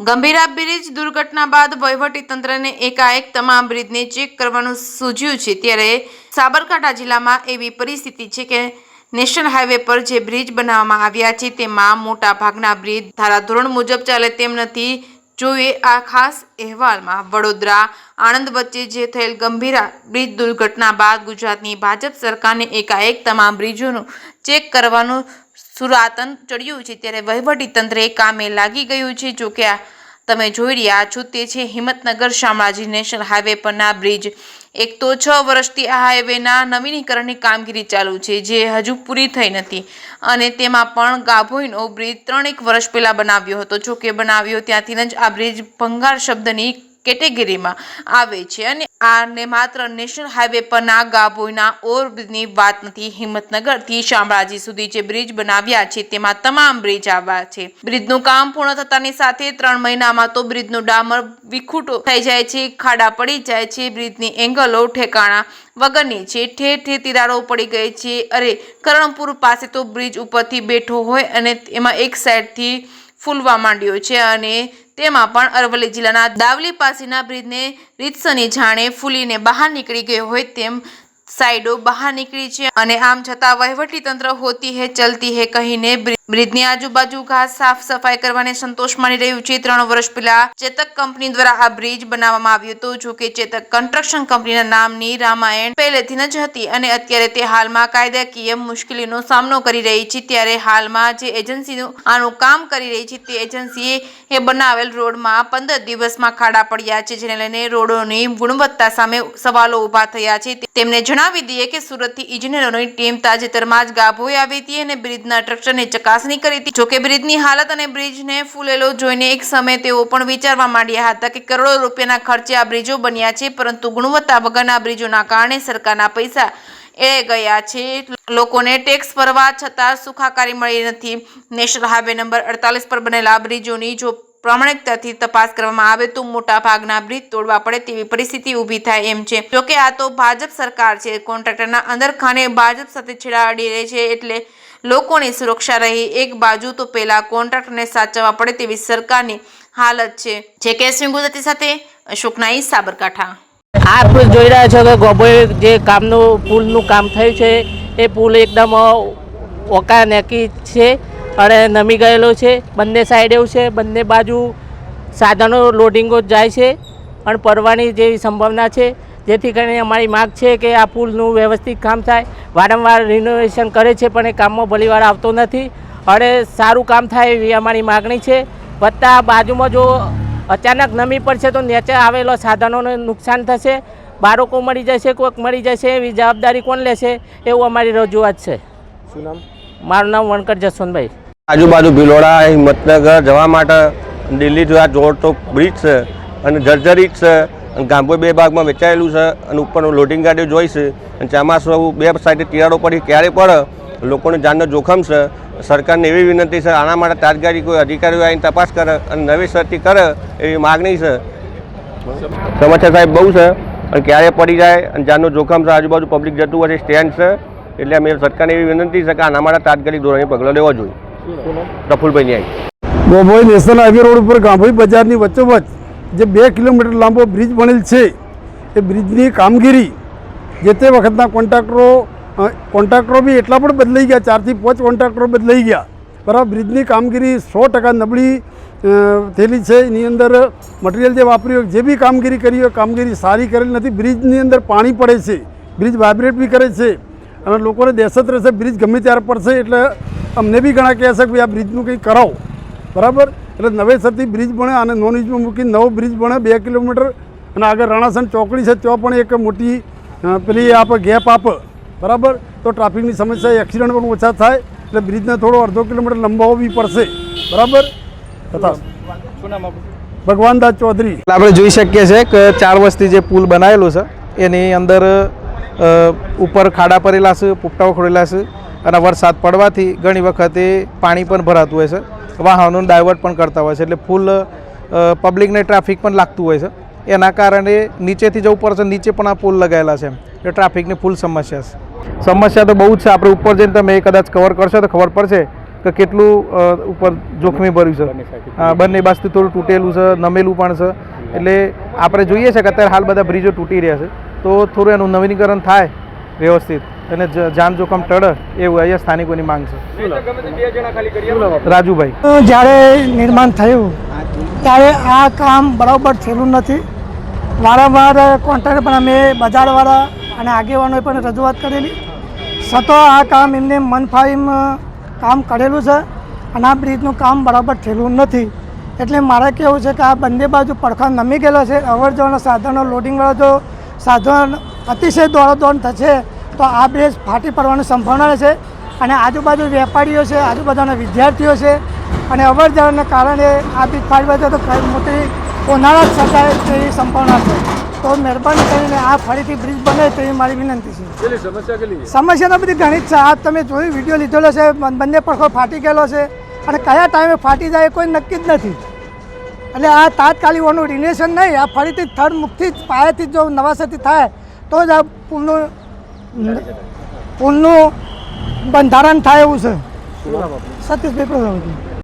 Gambhira bridge દુર્ઘટના બાદ વહીવટીતંત્રને એકાએક તમામ બ્રિજને ચેક કરવાનું સૂઝ્યું છે। ત્યારે સાબરકાંઠા જિલ્લામાં એવી પરિસ્થિતિ છે કે નેશનલ હાઈવે પર જે બ્રિજ બનાવવામાં આવ્યા છે તેમાં મોટા ભાગના બ્રિજ ધારાધોરણ મુજબ ચાલે તેમ નથી। જોઈએ આ ખાસ અહેવાલમાં વડોદરા આણંદ વચ્ચે જે થયેલ ગંભીરા બ્રિજ દુર્ઘટના બાદ ગુજરાતની ભાજપ સરકારને એકાએક તમામ બ્રિજોનું ચેક કરવાનું સુરાતન ચડ્યું છે। ત્યારે વહીવટીતંત્રે કામે લાગી ગયું છે। જો કે તમે જોઈ રહ્યા છો તે છે હિંમતનગર શામળાજી નેશનલ હાઈવે પરના બ્રિજ। એક તો 6 વર્ષથી આ હાઈવેના નવીનીકરણની કામગીરી ચાલુ છે જે હજુ પૂરી થઈ નથી અને તેમાં પણ ગાભોઈનો બ્રિજ 3-1 વર્ષ પહેલા બનાવ્યો હતો। જો કે બનાવ્યો ત્યાંથી જ આ બ્રિજ ભંગાર શબ્દની કેટેગરીમાં આવે છે અને આને માત્ર નેશનલ હાઈવે પરના ગાભોઈના ઓવરબ્રિજની વાત નથી। હિંમતનગરથી શામળાજી સુધી જે બ્રિજ બનાવ્યા છે તેમાં તમામ બ્રિજ આવ્યા છે। બ્રિજનું કામ પૂર્ણ થતાની સાથે 3 મહિનામાં તો બ્રિજનો ડામર વિખૂટો થઈ જાય છે, ખાડા પડી જાય છે, બ્રિજની એંગલો ઠેકાણા વગરની છે, ઠેર ઠેર તિરાડો પડી ગઈ છે। અરે કરણપુર પાસે તો બ્રિજ ઉપરથી બેઠો હોય અને એમાં એક સાઈડથી ફૂલવા માંડ્યો છે અને તેમાં પણ અરવલ્લી જિલ્લાના દાવલી પાસેના બ્રિજને રીતસરની જાણે ફૂલીને બહાર નીકળી ગયો હોય તેમ સાઈડો બહાર નીકળી છે અને આમ છતાં વહીવટીતંત્ર હોતી હે ચલતી હે કહીને બ્રિજની આજુબાજુ ઘાસ સાફ સફાઈ કરવાને સંતોષ માની રહ્યું છે। 3 વર્ષ પહેલા ચેતક કંપની દ્વારા આ બ્રિજ બનાવવામાં આવ્યો હતો। જો કે ચેતક કન્સ્ટ્રક્શન કંપનીના નામની રામાયણ પહેલેથી જ હતી અને અત્યારે તે હાલમાં કાયદાકીય મુશ્કેલીનો સામનો કરી રહી છે। ત્યારે હાલમાં જે એજન્સી આનું કામ કરી રહી છે તે એજન્સીએ બનાવેલ રોડમાં 15 દિવસમાં ખાડા પડ્યા છે, જેને લઈને રોડોની ગુણવત્તા સામે સવાલો ઉભા થયા છે। તેમને જણાવી દઈએ કે સુરતથી ઇજનેરોની ટીમ તાજેતરમાં જ ગાભોઈ આવી હતી અને બ્રિજના સ્ટ્રક્ચરની ચકાસણી કરી હતી। જોકે બ્રિજની હાલત અને બ્રિજને ફૂલેલો જોઈને એક સમયે તેઓ પણ વિચારવા માંડ્યા હતા કે કરોડો રૂપિયાના ખર્ચે આ બ્રિજો બન્યા છે, પરંતુ ગુણવત્તા વગરના બ્રિજોના કારણે સરકારના પૈસા એ ગયા છે, લોકોને ટેક્સ ભરવા છતાં સુખાકારી મળી નથી। નેશનલ હાઈવે નંબર 48 પર બનેલા બ્રિજોની જો પ્રામાણિકતાથી તપાસ કરવામાં આવે તો મોટા ભાગના બ્રિજ તોડવા પડે તેવી પરિસ્થિતિ ઊભી થાય એમ છે। જોકે આ તો ભાજપ સરકાર છે, કોન્ટ્રાક્ટરના અંદરખાને ભાજપ સાથે છેડાડી રહી છે, એટલે લોકોની સુરક્ષા રહી એક બાજુ તો પેલા કોન્ટ્રાક્ટરને સાચવવા પડે તેવી સરકારની હાલત છે। જે કે ગુજરાતી સાથે અશોક નાઈ, સાબરકાંઠા। આપ જોઈ રહ્યા છો કે ગોબોઈ જે કામનું પુલનું કામ થયું છે એ પુલ એકદમ ઓકાનેકી છે અને નમી ગયેલો છે। બંને સાઈડ એવું છે, બંને બાજુ સાધનો લોડિંગો જાય છે અને પડવાની જેવી સંભાવના છે, જેથી કરીને અમારી માગ છે કે આ પુલનું વ્યવસ્થિત કામ થાય। વારંવાર રિનોવેશન કરે છે પણ એ કામમાં ભલીવાર આવતો નથી અને સારું કામ થાય એવી અમારી માગણી છે। વત્તા બાજુમાં જો અચાનક નમી પડશે તો નીચે આવેલો સાધનોને નુકસાન થશે, બાળકો મરી જશે, કોઈક મરી જશે, એવી જવાબદારી કોણ લેશે એવું અમારી રજૂઆત છે। શું નામ? મારું નામ વણકર જસવંતભાઈ। આજુબાજુ ભિલોડા હિંમતનગર જવા માટે દિલ્હી આ જોડ તો બ્રિજ છે અને જર્જરિત છે અને ગાંભોઈ 2 ભાગમાં વેચાયેલું છે અને ઉપરનું લોડિંગ ગાડીઓ જોઈ છે અને ચોમાસું 2 સાઈડે તિરાડો પડી ક્યારે પડે લોકોને જાનનો જોખમ છે। સરકારને એવી વિનંતી છે આના માટે તાત્કાલિક કોઈ અધિકારીઓ આવીને તપાસ કરે અને નવેસરથી કરે એવી માગણી છે। સમસ્યા સાહેબ બહુ છે અને ક્યારે પડી જાય અને જાનનો જોખમ છે, આજુબાજુ પબ્લિક જતું હોય છે, સ્ટેન્ડ છે, એટલે અમે સરકારને એવી વિનંતી છે કે આના માટે તાત્કાલિક ધોરણે પગલાં લેવા જોઈએ। પ્રફુલભાઈ ન્યાય। ગોબોઈ નેશનલ હાઈવે રોડ ઉપર ગાંભોઈ બજારની વચ્ચોવચ્ચ જે 2 કિલોમીટર લાંબો બ્રિજ બનેલ છે એ બ્રિજની કામગીરી જે તે વખતના કોન્ટ્રાક્ટરો બી એટલા પણ બદલાઈ ગયા, 4 થી 5 કોન્ટ્રાક્ટરો બદલાઈ ગયા, બરાબર। બ્રિજની કામગીરી 100% નબળી થયેલી છે। એની અંદર મટીરિયલ જે વાપર્યું જે બી કામગીરી કરી હોય કામગીરી સારી કરેલી નથી। બ્રિજની અંદર પાણી પડે છે, બ્રિજ વાઇબ્રેટ બી કરે છે અને લોકોને દહેશત રહેશે બ્રિજ ગમે ત્યારે પડશે, એટલે અમને બી ઘણા કહે છે કે ભાઈ આ બ્રિજનું કંઈ કરાવો, બરાબર। એટલે નવેસરથી બ્રિજ બને અને નોન યુઝમાં મૂકીને નવો બ્રિજ બને 2 કિલોમીટર અને આગળ રણાસણ ચોકડી છે ત્યાં પણ એક મોટી પેલી આપે ગેપ આપે, બરાબર। તો ટ્રાફિકની સમસ્યા એક્સિડન્ટ પણ ઓછા થાય, એટલે બ્રિજને થોડો અડધો કિલોમીટર લંબાવવો બી પડશે, બરાબર। ભગવાનદાસ ચૌધરી। આપણે જોઈ શકીએ છીએ કે 4 વર્ષથી જે પુલ બનાવેલો છે એની અંદર ઉપર ખાડા પડેલા છે, પોપટાઓ ખોડેલા છે અને વરસાદ પડવાથી ઘણી વખતે પાણી પણ ભરાતું હોય છે, વાહનો ડાયવર્ટ પણ કરતા હોય છે, એટલે ફૂલ પબ્લિકને ટ્રાફિક પણ લાગતું હોય છે। એના કારણે નીચેથી જવું પડશે, નીચે પણ આ પુલ લગાવેલા છે એટલે ટ્રાફિકની ફૂલ સમસ્યા છે। સમસ્યા તો બહુ જ છે, આપણે ઉપર જઈને તમે કદાચ કવર કરશો તો ખબર પડશે કે કેટલું ઉપર જોખમી ભર્યું છે. બંને બાજુથી થોડું તૂટેલું છે, નમેલું પણ છે. એટલે આપણે જોઈએ છે કે અત્યારે હાલ બધા બ્રિજો તૂટી રહ્યા છે, તો થોડું એનું નવીનીકરણ થાય વ્યવસ્થિત અને જાન જોખમ ટળે એવું અહીંયા સ્થાનિકોની માંગ છે. રાજુભાઈ. જ્યારે નિર્માણ થયું ત્યારે આ કામ બરાબર થયેલું નથી. વારંવાર કોન્ટ્રાક્ટર પણ અમે બજારવાળા અને આગેવાનોએ પણ રજૂઆત કરેલી, છતાં આ કામ એમને મનફાવીમ કામ કરેલું છે અને આ બ્રિજનું કામ બરાબર થયેલું નથી. એટલે મારે કહેવું છે કે આ બંને બાજુ પડખા નમી ગયેલા છે. અવર જવરના સાધનો લોડિંગવાળા જો સાધન અતિશય દોડાદોડ થશે તો આ બ્રિજ ફાટી પડવાની સંભાવના છે. અને આજુબાજુ વેપારીઓ છે, આજુબાજુના વિદ્યાર્થીઓ છે અને અવર જવરના કારણે આ બ્રિજ ફાટી પડે તો કઈ મોટી ઉનાળા જ સર્જાય તેવી સંભાવના છે. તો મહેરબાની કરીને આ ફરીથી બ્રિજ બને તેવી મારી વિનંતી છે. સમસ્યા તો બધી ઘણી જ છે. આ તમે જોયું, વિડીયો લીધેલો છે, બંને પડખો ફાટી ગયેલો છે અને કયા ટાઈમે ફાટી જાય કોઈ નક્કી જ નથી. એટલે આ તાત્કાલિક ઓનું રિલેશન નહીં, આ ફરીથી થર્ડ મુખથી જ પાયાથી જો નવાસરથી થાય તો જ આ પુલનું બંધારણ થાય એવું છે. સતીશભાઈ પ્રજાપતિ.